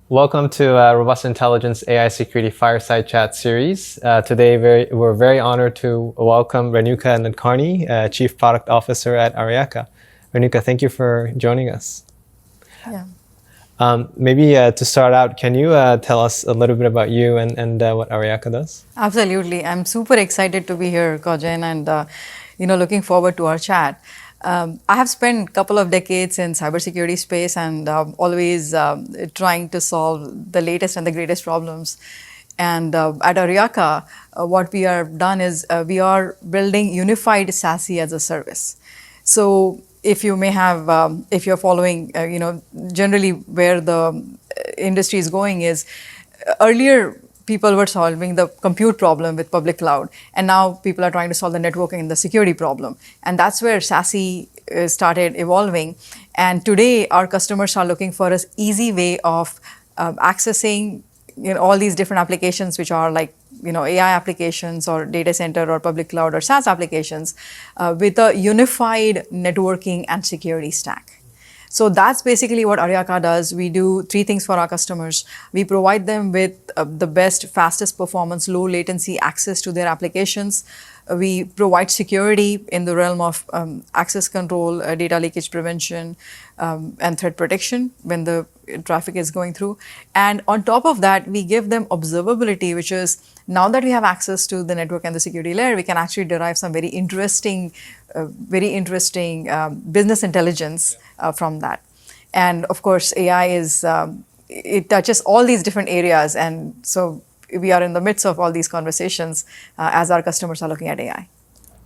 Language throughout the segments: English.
Welcome to Robust Intelligence AI Security Fireside Chat series. Today, we're very honored to welcome Renuka Nadkarni, Chief Product Officer at Aryaka. Renuka, thank you for joining us. Yeah. Maybe to start out, can you tell us a little bit about you and what Aryaka does? Absolutely. I'm super excited to be here, Kojin, and looking forward to our chat. I have spent a couple of decades in cybersecurity space and always trying to solve the latest and the greatest problems. And at Aryaka, what we have done is we are building unified SASE as a service. So if you may have, if you're following, generally where the industry is going is earlier people were solving the compute problem with public cloud, and now people are trying to solve the networking and the security problem. And that's where SASE started evolving. And today, our customers are looking for an easy way of accessing all these different applications, which are like AI applications or data center or public cloud or SaaS applications, with a unified networking and security stack. So that's basically what Aryaka does. We do three things for our customers. We provide them with the best, fastest performance, low latency access to their applications. We provide security in the realm of access control, data leakage prevention, and threat protection when the traffic is going through. And on top of that, we give them observability, which is now that we have access to the network and the security layer, we can actually derive some very interesting business intelligence from that. And of course, AI is, it touches all these different areas. And so we are in the midst of all these conversations as our customers are looking at AI.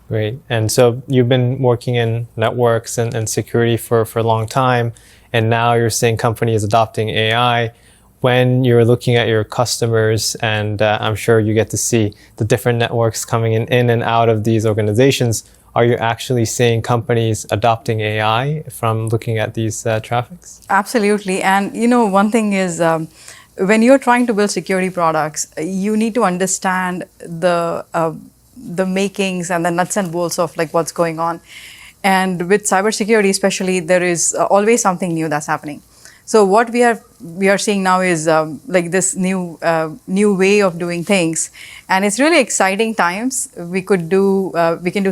Great. And so you've been working in networks and security for a long time, and now you're seeing companies adopting AI. When you're looking at your customers, and I'm sure you get to see the different networks coming in and out of these organizations, are you actually seeing companies adopting AI from looking at these traffics? Absolutely. And one thing is, when you're trying to build security products, you need to understand the makings and the nuts and bolts of like what's going on. And with cybersecurity especially, there is always something new that's happening. So what we are seeing now is like this new way of doing things, and it's really exciting times. We can do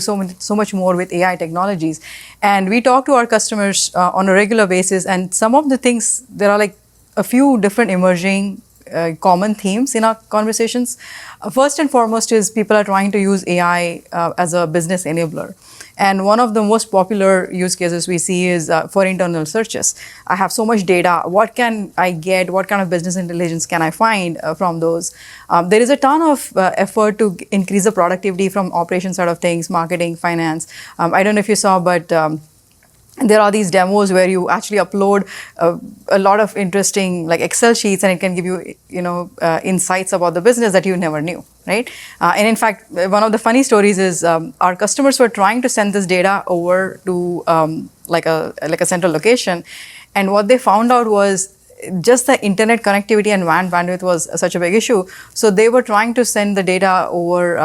so much more with AI technologies, and we talk to our customers on a regular basis. And some of the things, there are like a few different emerging common themes in our conversations. First and foremost is people are trying to use AI as a business enabler. And one of the most popular use cases we see is for internal searches. I have so much data. What can I get? What kind of business intelligence can I find from those? There is a ton of effort to increase the productivity from operations side of things, marketing, finance. I don't know if you saw, but there are these demos where you actually upload a lot of interesting like Excel sheets, and it can give you insights about the business that you never knew, right? And in fact, one of the funny stories is our customers were trying to send this data over to like a central location, and what they found out was just the internet connectivity and WAN bandwidth was such a big issue. So they were trying to send the data over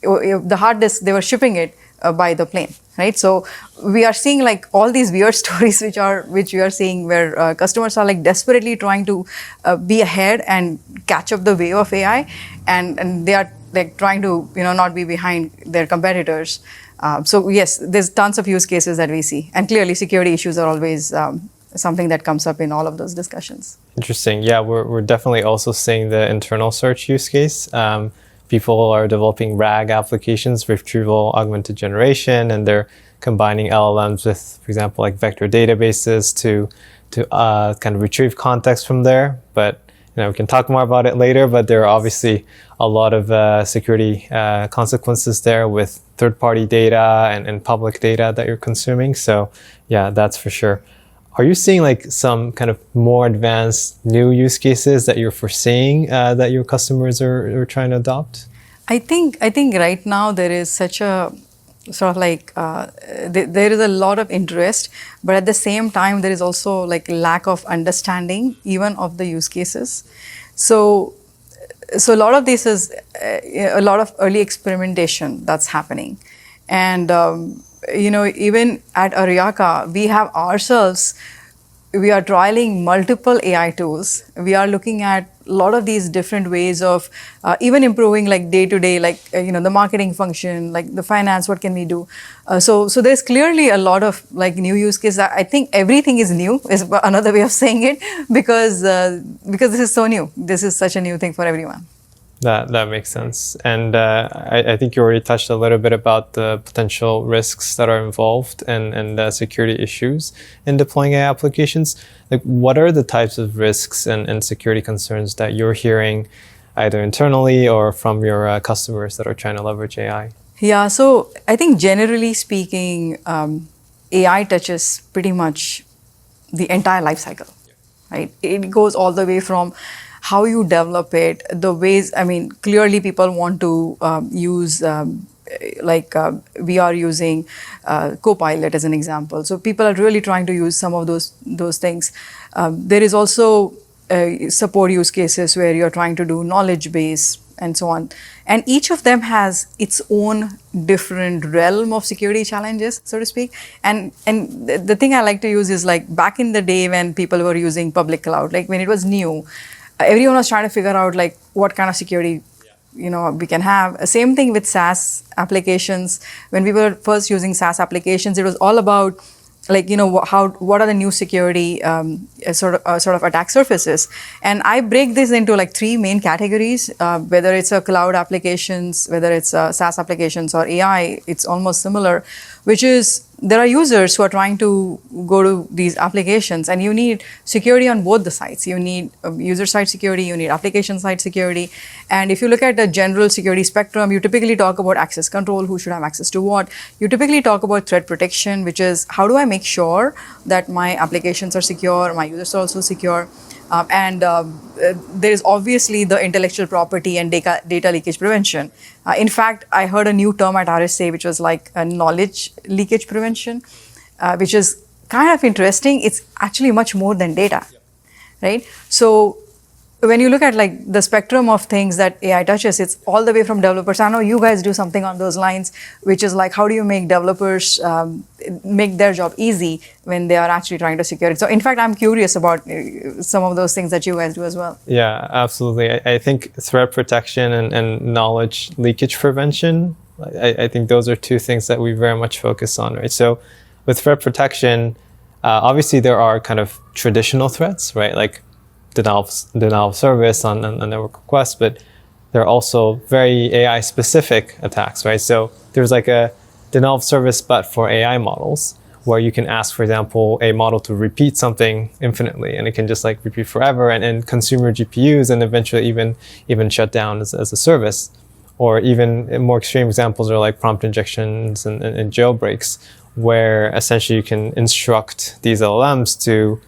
the hard disk. They were shipping it by the plane, right? So we are seeing like all these weird stories which we are seeing where customers are like desperately trying to be ahead and catch up the wave of AI, and they are like trying to not be behind their competitors. So yes, there's tons of use cases that we see, and clearly security issues are always something that comes up in all of those discussions. Interesting. Yeah, we're definitely also seeing the internal search use case. People are developing RAG applications, retrieval augmented generation, and they're combining LLMs with, for example, like vector databases to kind of retrieve context from there. But we can talk more about it later. But there are obviously a lot of security consequences there with third-party data and public data that you're consuming. So yeah, that's for sure. Are you seeing like some kind of more advanced new use cases that you're foreseeing that your customers are trying to adopt? I think right now there is such a sort of like there is a lot of interest, but at the same time there is also like lack of understanding even of the use cases. So a lot of this is a lot of early experimentation that's happening, and even at Aryaka, we have ourselves we are trialing multiple AI tools. We are looking at a lot of these different ways of even improving like day to day, like the marketing function, like the finance. What can we do? So there's clearly a lot of like new use cases. I think everything is new is another way of saying it because this is so new. This is such a new thing for everyone. That makes sense. And I think you already touched a little bit about the potential risks that are involved and security issues in deploying AI applications. Like, what are the types of risks and security concerns that you're hearing either internally or from your customers that are trying to leverage AI? Yeah, so I think generally speaking, AI touches pretty much the entire life cycle, right? It goes all the way from how you develop it, the ways, I mean, clearly people want to use, we are using Copilot as an example. So people are really trying to use some of those things. There is also support use cases where you're trying to do knowledge base and so on. And each of them has its own different realm of security challenges, so to speak. And the thing I like to use is like back in the day when people were using public cloud, like when it was new, everyone was trying to figure out like what kind of security we can have. Same thing with SaaS applications. When we were first using SaaS applications, it was all about like what are the new security sort of attack surfaces. And I break this into like three main categories, whether it's a cloud applications, whether it's SaaS applications or AI. It's almost similar, which is there are users who are trying to go to these applications, and you need security on both the sides. You need user side security, you need application side security. And if you look at the general security spectrum, you typically talk about access control, who should have access to what. You typically talk about threat protection, which is how do I make sure that my applications are secure, my users are also secure. There is obviously the intellectual property and data leakage prevention. In fact, I heard a new term at RSA, which was like a knowledge leakage prevention, which is kind of interesting. It's actually much more than data, right? So when you look at like the spectrum of things that AI touches, it's all the way from developers. I know you guys do something on those lines, which is like how do you make developers make their job easy when they are actually trying to secure it. So in fact, I'm curious about some of those things that you guys do as well. Yeah, absolutely. I think threat protection and knowledge leakage prevention, I think those are two things that we very much focus on, right? So with threat protection, obviously there are kind of traditional threats, right? Like denial of service on network requests, but there are also very AI specific attacks, right? So there's like a denial of service, but for AI models, where you can ask, for example, a model to repeat something infinitely, and it can just like repeat forever and consume your GPUs and eventually even shut down as a service. Or even more extreme examples are like prompt injections and jailbreaks, where essentially you can instruct these LLMs to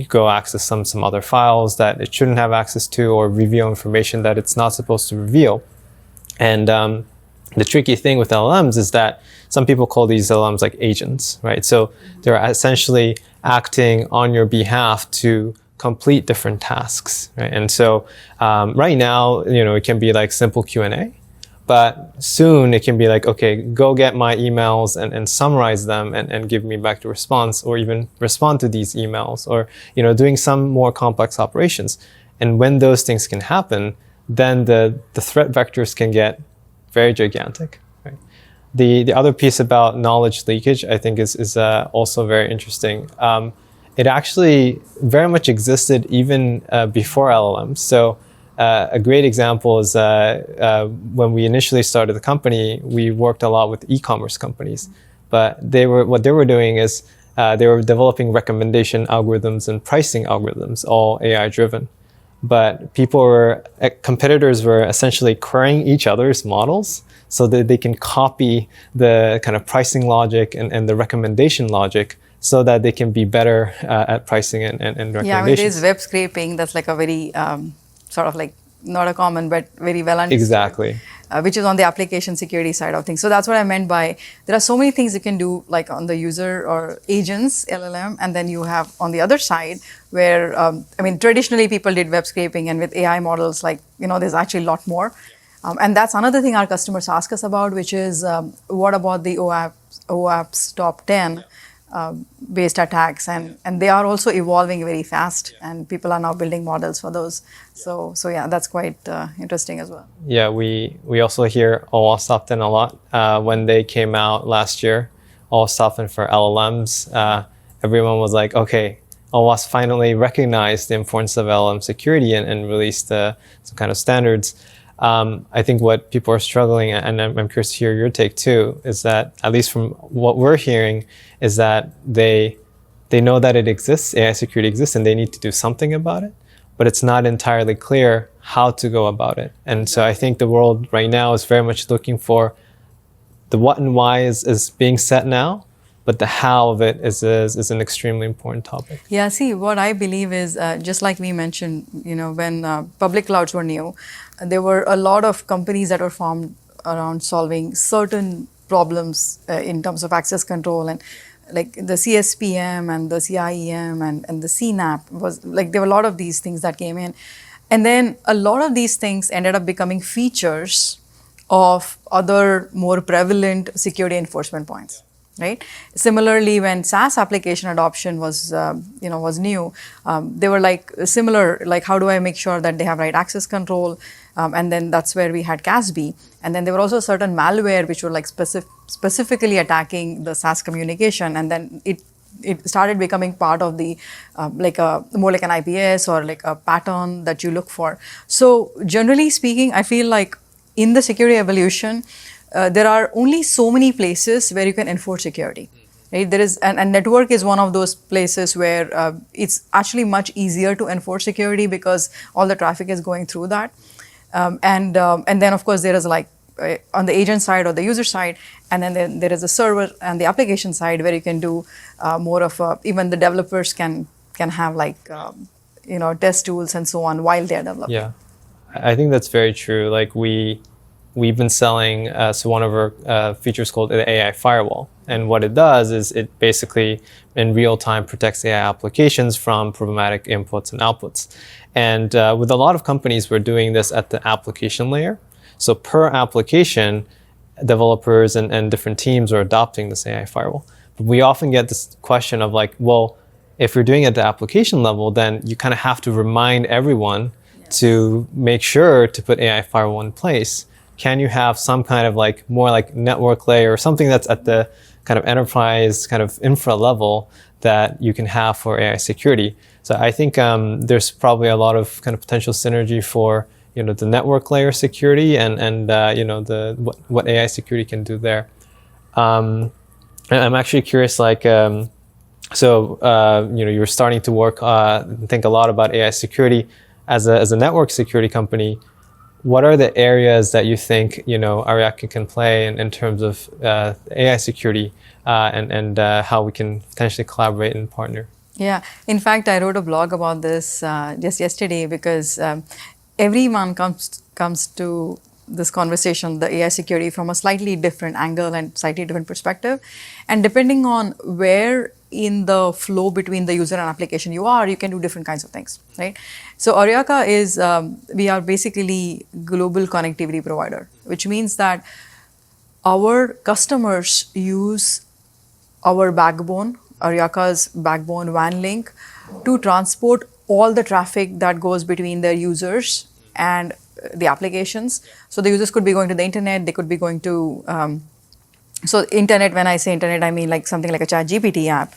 go access some other files that it shouldn't have access to, or reveal information that it's not supposed to reveal. And the tricky thing with LLMs is that some people call these LLMs like agents, right? So they're essentially acting on your behalf to complete different tasks, right? And so right now, it can be like simple Q&A, but soon it can be like, okay, go get my emails and summarize them and give me back the response, or even respond to these emails, or, doing some more complex operations. And when those things can happen, then the threat vectors can get very gigantic, right? The other piece about knowledge leakage, I think is also very interesting. It actually very much existed even before LLMs. So a great example is when we initially started the company, we worked a lot with e-commerce companies. But what they were doing is they were developing recommendation algorithms and pricing algorithms, all AI driven. But competitors were essentially querying each other's models so that they can copy the kind of pricing logic and the recommendation logic so that they can be better at pricing and recommendations. Yeah, I mean, there's web scraping. That's like a very sort of like not a common, but very well understood. Exactly. Which is on the application security side of things. So that's what I meant by there are so many things you can do, like on the user or agents, LLM, and then you have on the other side where, traditionally people did web scraping, and with AI models, there's actually a lot more. And that's another thing our customers ask us about, which is what about the OAP's top 10? based attacks, and they are also evolving very fast, and people are now building models for those. So yeah, that's quite interesting as well. Yeah, we also hear OWASP opt-in a lot. When they came out last year, OWASP opt-in for LLMs, everyone was like, okay, OWASP finally recognized the importance of LLM security and released some kind of standards. I think what people are struggling, and I'm curious to hear your take too, is that, at least from what we're hearing, is that they know that it exists, AI security exists, and they need to do something about it, but it's not entirely clear how to go about it. And so I think the world right now is very much looking for the what and why is being set now, but the how of it is an extremely important topic. Yeah, see, what I believe is, just like we mentioned, when public clouds were new, there were a lot of companies that were formed around solving certain problems in terms of access control, and like the CSPM and the CIEM and the CNAP was like, there were a lot of these things that came in. And then a lot of these things ended up becoming features of other more prevalent security enforcement points. Right. Similarly, when SaaS application adoption was new, they were like similar, like how do I make sure that they have right access control, and then that's where we had CASB, and then there were also certain malware which were like specifically attacking the SaaS communication, and then it started becoming part of the more like an IPS or like a pattern that you look for. So generally speaking, I feel like in the security evolution, there are only so many places where you can enforce security. Right? There is, and network is one of those places where it's actually much easier to enforce security because all the traffic is going through that. And then of course there is like on the agent side or the user side, and then there is a server and the application side where you can do more of even the developers can have like test tools and so on while they're developing. Yeah, I think that's very true. Like we've been selling one of our features called the AI firewall. And what it does is it basically in real time protects AI applications from problematic inputs and outputs. And with a lot of companies, we're doing this at the application layer. So per application, developers and different teams are adopting this AI firewall. But we often get this question of like, well, if you're doing it at the application level, then you kind of have to remind everyone to make sure to put AI firewall in place. Can you have some kind of like more like network layer or something that's at the kind of enterprise kind of infra level that you can have for AI security? So I think there's probably a lot of kind of potential synergy for the network layer security and the what AI security can do there. And I'm actually curious, like you're starting to work think a lot about AI security as a network security company. What are the areas that you think Aryaka can play in terms of AI security and how we can potentially collaborate and partner? Yeah, in fact, I wrote a blog about this just yesterday because everyone comes to this conversation, the AI security, from a slightly different angle and slightly different perspective, and depending on where in the flow between the user and application you can do different kinds of things, right? So Aryaka is, we are basically global connectivity provider, which means that our customers use our backbone, Aryaka's backbone WAN link, to transport all the traffic that goes between their users and the applications. So the users could be going to the internet, they could be going to so internet, when I say internet, I mean like something like a ChatGPT app.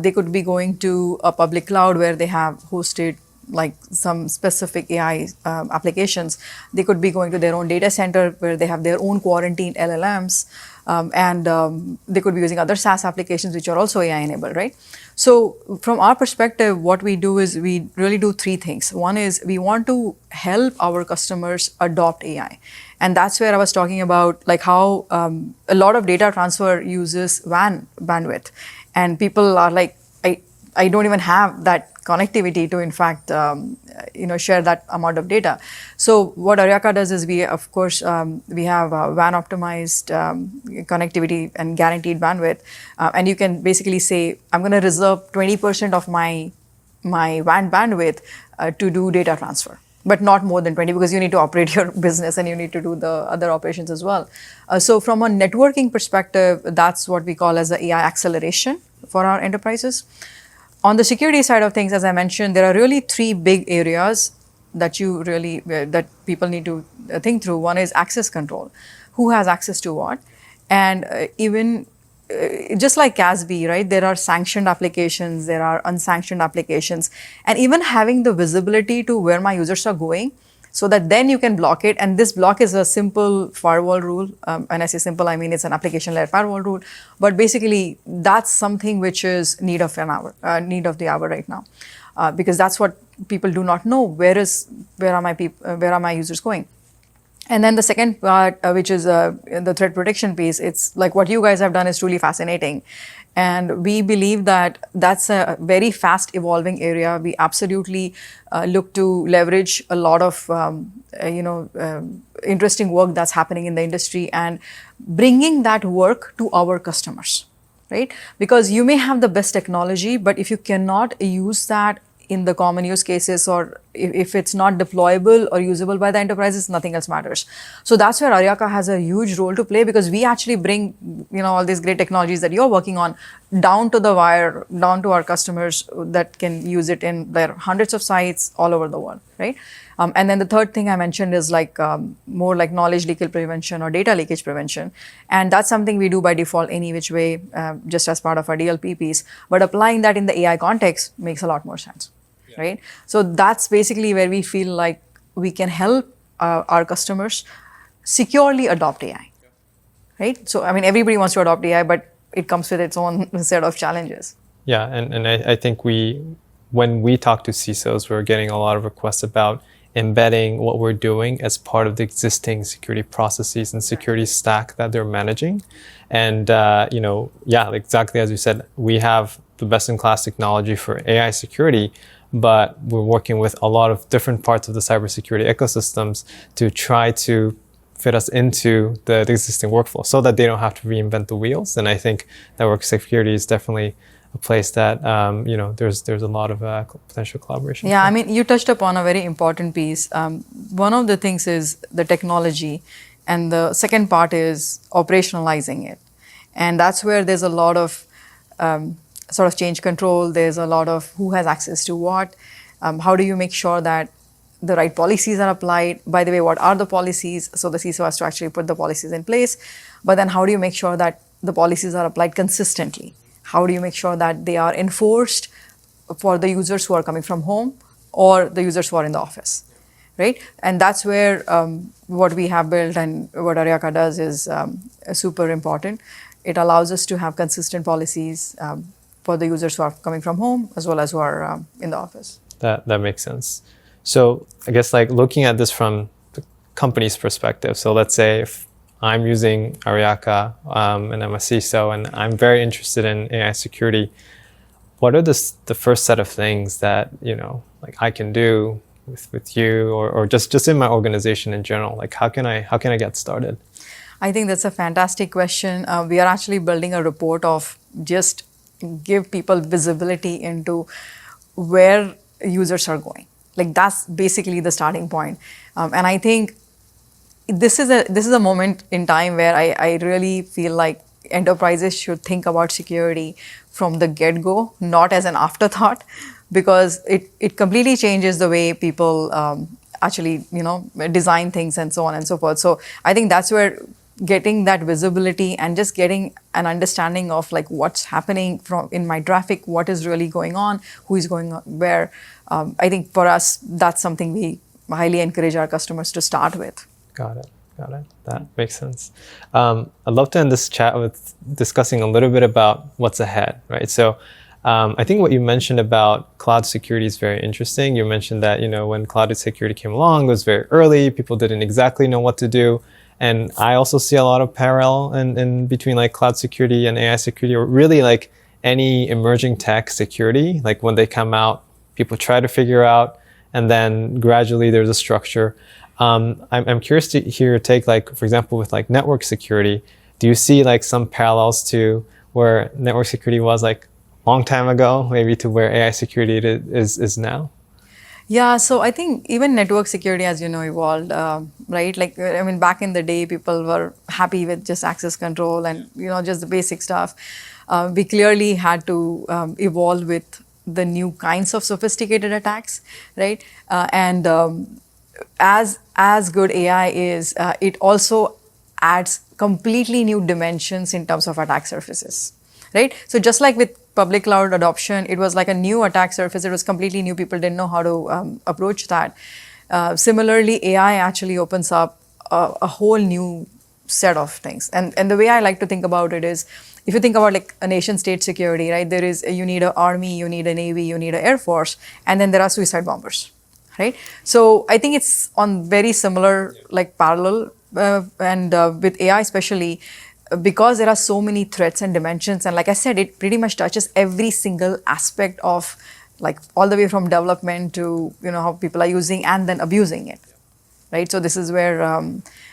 They could be going to a public cloud where they have hosted like some specific AI applications. They could be going to their own data center where they have their own quarantined LLMs. And they could be using other SaaS applications which are also AI enabled, right? So from our perspective, what we do is we really do three things. One is we want to help our customers adopt AI. And that's where I was talking about like how a lot of data transfer uses WAN bandwidth. And people are like, I don't even have that connectivity to in fact share that amount of data. So what Aryaka does is we of course we have WAN optimized connectivity and guaranteed bandwidth, and you can basically say I'm going to reserve 20% of my WAN bandwidth to do data transfer, but not more than 20 because you need to operate your business and you need to do the other operations as well. So from a networking perspective, that's what we call as the AI acceleration. for our enterprises. On the security side of things, as I mentioned, there are really three big areas that people need to think through. One is access control. Who has access to what? And even just like CASB, right? There are sanctioned applications, there are unsanctioned applications, and even having the visibility to where my users are going, so that then you can block it. And this block is a simple firewall rule. And I say simple, I mean it's an application layer firewall rule. But basically, that's something which is need of the hour right now, because that's what people do not know. Where are my users going? And then the second part, which is the threat protection piece, it's like what you guys have done is truly fascinating. And we believe that that's a very fast evolving area. We absolutely look to leverage a lot of interesting work that's happening in the industry and bringing that work to our customers, right? Because you may have the best technology, but if you cannot use that in the common use cases, or if it's not deployable or usable by the enterprises, nothing else matters. So that's where Aryaka has a huge role to play, because we actually bring all these great technologies that you're working on down to the wire, down to our customers that can use it in their hundreds of sites all over the world, right? And then the third thing I mentioned is more like knowledge leakage prevention or data leakage prevention. And that's something we do by default any which way, just as part of our DLP piece. But applying that in the AI context makes a lot more sense, right? So that's basically where we feel like we can help our customers securely adopt AI, right? So, I mean, everybody wants to adopt AI, but it comes with its own set of challenges. Yeah, and I think when we talk to CISOs, we're getting a lot of requests about embedding what we're doing as part of the existing security processes and security stack that they're managing. And, exactly as you said, we have the best-in-class technology for AI security, but we're working with a lot of different parts of the cybersecurity ecosystems to try to fit us into the existing workflow so that they don't have to reinvent the wheels. And I think network security is definitely a place that there's a lot of potential collaboration. Yeah, I mean, you touched upon a very important piece. One of the things is the technology, and the second part is operationalizing it. And that's where there's a lot of sort of change control. There's a lot of who has access to what. How do you make sure that the right policies are applied? By the way, what are the policies? So the CISO has to actually put the policies in place. But then how do you make sure that the policies are applied consistently? How do you make sure that they are enforced for the users who are coming from home or the users who are in the office, right? And that's where what we have built and what Aryaka does is super important. It allows us to have consistent policies for the users who are coming from home as well as who are in the office. That makes sense. So I guess looking at this from the company's perspective. So let's say if I'm using Aryaka and I'm a CISO and I'm very interested in AI security, what are the first set of things that I can do with you or just in my organization in general? How can I get started? I think that's a fantastic question. We are actually building a report of just give people visibility into where users are going. That's basically the starting point. And I think this is a moment in time where I really feel like enterprises should think about security from the get-go, not as an afterthought, because it completely changes the way people actually design things and so on and so forth. So I think that's where getting that visibility and just getting an understanding of what's happening in my traffic, what is really going on, who is going where. I think for us, that's something we highly encourage our customers to start with. Got it. That makes sense. I'd love to end this chat with discussing a little bit about what's ahead, right? So I think what you mentioned about cloud security is very interesting. You mentioned that, when cloud security came along, it was very early. People didn't exactly know what to do. And I also see a lot of parallel in between cloud security and AI security, or really any emerging tech security. When they come out, people try to figure out, and then gradually there's a structure. I'm curious to hear your take, for example, with network security. Do you see some parallels to where network security was long time ago, maybe to where AI security is now? Yeah, so I think even network security, as evolved, right? Back in the day, people were happy with just access control and, just the basic stuff. we clearly had to evolve with the new kinds of sophisticated attacks, right? And as good AI is, it also adds completely new dimensions in terms of attack surfaces, right? So just like with public cloud adoption, it was like a new attack surface. It was completely new. People didn't know how to approach that. Similarly, AI actually opens up a whole new set of things. And the way I like to think about it is, if you think about like a nation state security, right? There is you need an army, you need a navy, you need an air force, and then there are suicide bombers, right? So I think it's on very similar, like parallel, and with AI especially, because there are so many threats and dimensions, and like I said, it pretty much touches every single aspect of, like all the way from development to how people are using and then abusing it, right? So this is where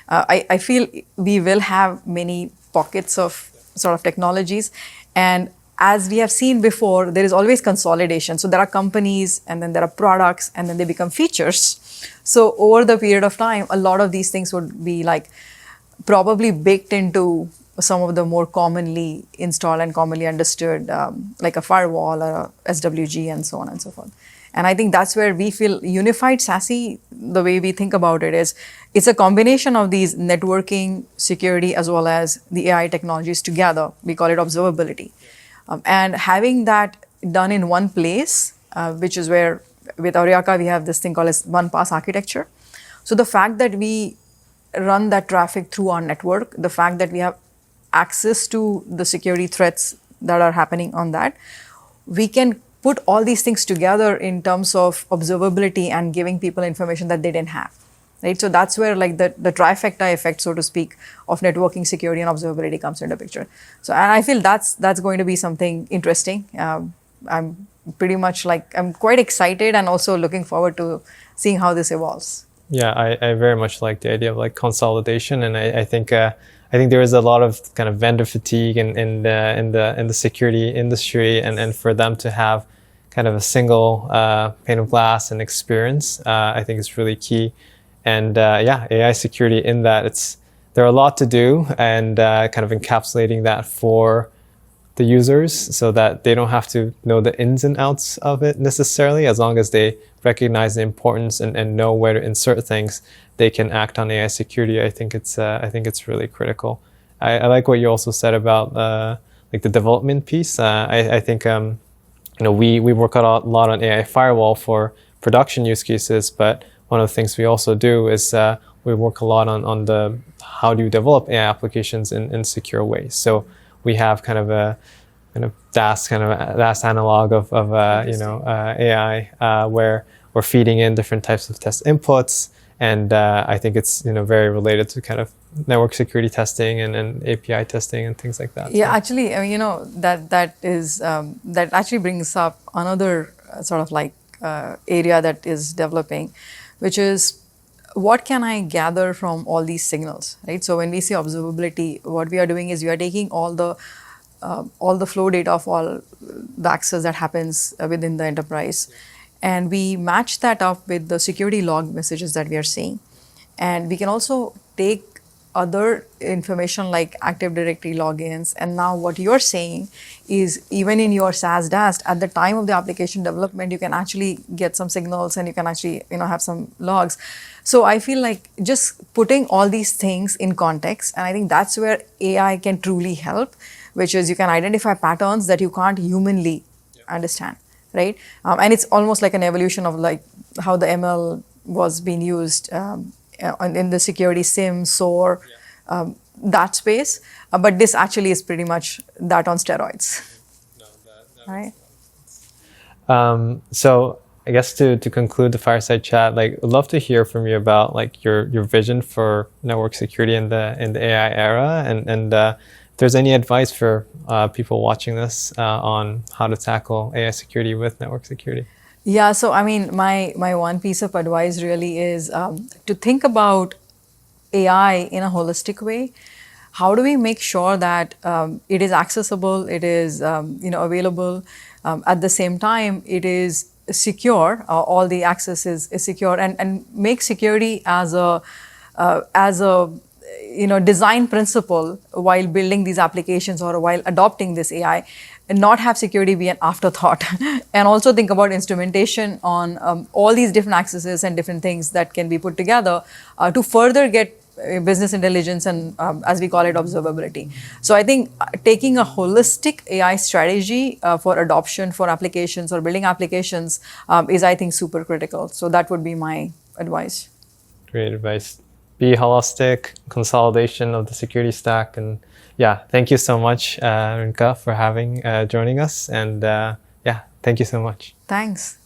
I feel we will have many pockets of sort of technologies, and as we have seen before, there is always consolidation. So there are companies, and then there are products, and then they become features. So over the period of time, a lot of these things would be like probably baked into some of the more commonly installed and commonly understood, like a firewall or a SWG and so on and so forth. And I think that's where we feel unified SASE, the way we think about it is, it's a combination of these networking, security, as well as the AI technologies together. We call it observability. And having that done in one place, which is where with Aryaka we have this thing called as one pass architecture. So the fact that we run that traffic through our network, the fact that we have access to the security threats that are happening on that, we can put all these things together in terms of observability and giving people information that they didn't have, right? So that's where like the trifecta effect, so to speak, of networking, security, and observability comes into picture. So and I feel that's going to be something interesting. I'm pretty much like, I'm quite excited and also looking forward to seeing how this evolves. Yeah, I very much like the idea of like consolidation, and I think there is a lot of kind of vendor fatigue in the security industry, and for them to have kind of a single pane of glass and experience, I think is really key. And yeah, AI security in that there are a lot to do, and kind of encapsulating that for the users so that they don't have to know the ins and outs of it necessarily. As long as they recognize the importance and know where to insert things, they can act on AI security. I think it's really critical. I like what you also said about like the development piece. I think we work a lot on AI firewall for production use cases, but one of the things we also do is we work a lot on the how do you develop AI applications in secure ways. So we have kind of a DAS analog of AI where we're feeding in different types of test inputs, and I think it's very related to kind of network security testing and API testing and things like that. Yeah, so. Actually, I mean, that actually brings up another sort of like area that is developing, which is, what can I gather from all these signals, right? So when we say observability, what we are doing is we are taking all the flow data of all the access that happens within the enterprise, and we match that up with the security log messages that we are seeing. And we can also take other information like Active Directory logins. And now what you're saying is, even in your SaaS DAST, at the time of the application development, you can actually get some signals and you can actually have some logs. So I feel like just putting all these things in context, and I think that's where AI can truly help, which is you can identify patterns that you can't humanly understand, right? And it's almost like an evolution of like how the ML was being used in the security SIM, SOAR, that space. But this actually is pretty much that on steroids. Right? So I guess to conclude the fireside chat, like I'd love to hear from you about like your vision for network security in the AI era, and if there's any advice for people watching this on how to tackle AI security with network security. Yeah, so I mean, my one piece of advice really is to think about AI in a holistic way. How do we make sure that it is accessible, it is available, at the same time it is secure, all the access is secure, and make security as a design principle while building these applications or while adopting this AI, and not have security be an afterthought, and also think about instrumentation on all these different accesses and different things that can be put together to further get business intelligence and, as we call it, observability. So I think taking a holistic AI strategy for adoption for applications or building applications is, I think, super critical. So that would be my advice. Great advice. Be holistic, consolidation of the security stack. And yeah, thank you so much, Renuka, for joining us. And yeah, thank you so much. Thanks.